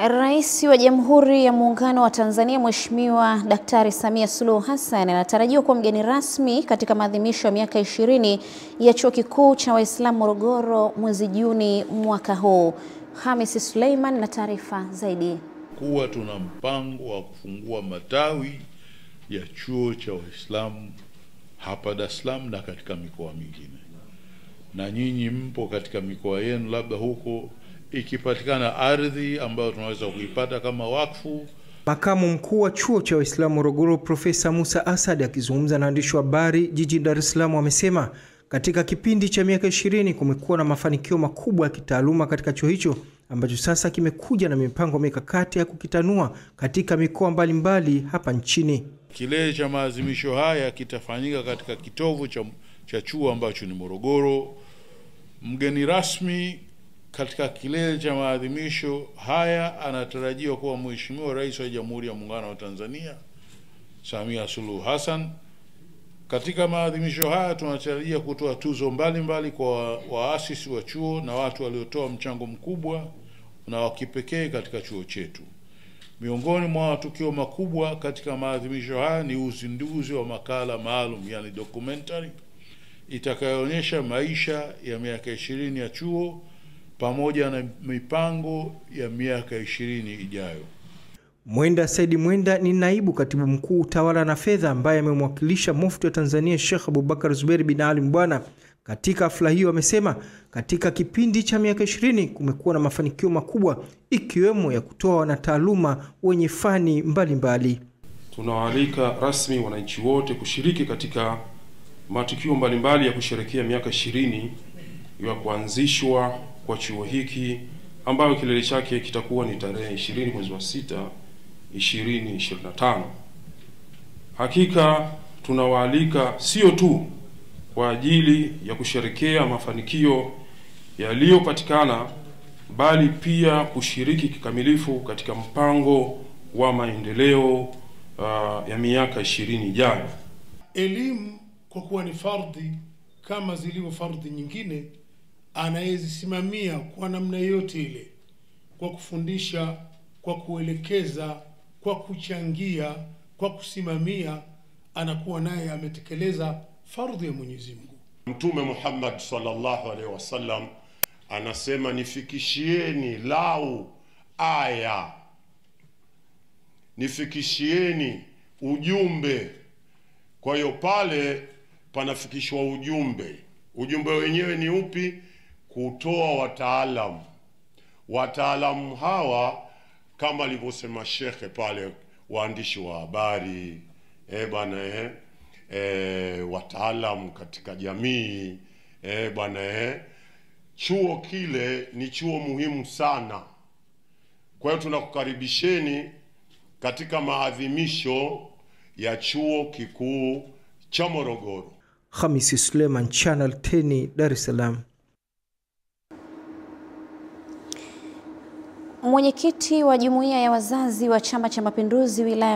Rais wa Jamhuri ya Muungano wa Tanzania Mheshimiwa Daktari Samia Suluhu Hassan anatarajiwa kuwa mgeni rasmi katika maadhimisho ya miaka 20 ya Chuo Kikuu cha Waislamu Morogoro mwezi Juni mwaka huu. Hamisi Suleiman na taarifa zaidi. Kuwa tuna mpango wa kufungua matawi ya chuo cha Waislamu hapa Dar es Salaam na katika mikoa mingine. Na nyinyi mpo katika mikoa yenu, labda huko ikipatikana ardhi ambayo tunaweza kuipata kama wakfu. Makamu mkuu wa chuo cha Waislamu Morogoro Profesa Musa Asad akizungumza na waandishi wa habari jijini Dar es Salaam amesema katika kipindi cha miaka 20 kumekuwa na mafanikio makubwa ya kitaaluma katika chuo hicho ambacho sasa kimekuja na mipango mikakati ya kukitanua katika mikoa mbalimbali hapa nchini. Kilele cha maadhimisho haya kitafanyika katika kitovu cha chuo ambacho ni Morogoro. Mgeni rasmi katika kilele cha maadhimisho haya anatarajiwa kuwa Mheshimiwa Rais wa Jamhuri ya Muungano wa Tanzania Samia Suluhu Hassan. Katika maadhimisho haya tunatarajia kutoa tuzo mbalimbali kwa waasisi wa chuo na watu waliotoa mchango mkubwa na wa kipekee katika chuo chetu. Miongoni mwa matukio makubwa katika maadhimisho haya ni uzinduzi wa makala maalum, yani documentary, itakayoonyesha maisha ya miaka 20 ya chuo pamoja na mipango ya miaka 20 ijayo. Mwenda Saidi Mwenda ni naibu katibu mkuu utawala na fedha ambaye amemwakilisha Mufti wa Tanzania Sheikh Abubakar Zuberi bin Ali Mbwana. Katika hafla hiyo amesema katika kipindi cha miaka 20 kumekuwa na mafanikio makubwa ikiwemo ya kutoa wanataaluma wenye fani mbalimbali. Tunawaalika rasmi wananchi wote kushiriki katika matukio mbalimbali ya kusherehekea miaka 20 ya kuanzishwa kwa chuo hiki ambayo kilele chake kitakuwa ni tarehe 20 mwezi wa 6 2025. Hakika tunawaalika sio tu kwa ajili ya kusherehekea mafanikio yaliyopatikana, bali pia kushiriki kikamilifu katika mpango wa maendeleo ya miaka 20 ijayo. Elimu kwa kuwa ni fardhi kama zilivyo fardhi nyingine, anayezisimamia kwa namna yote ile, kwa kufundisha, kwa kuelekeza, kwa kuchangia, kwa kusimamia, anakuwa naye ametekeleza fardhi ya Mwenyezi Mungu. Mtume Muhammad sallallahu alaihi wasallam anasema, nifikishieni lau aya, nifikishieni ujumbe. Kwa hiyo pale panafikishwa ujumbe. Ujumbe wenyewe ni upi? Kutoa wataalamu. Wataalamu hawa kama alivyosema shekhe pale, waandishi wa habari, wataalamu katika jamii, chuo kile ni chuo muhimu sana. Kwa hiyo tunakukaribisheni katika maadhimisho ya chuo kikuu cha Morogoro. Hamisi Suleiman, Channel 10, Dar es Salaam. Mwenyekiti wa Jumuiya ya Wazazi wa Chama cha Mapinduzi wilaya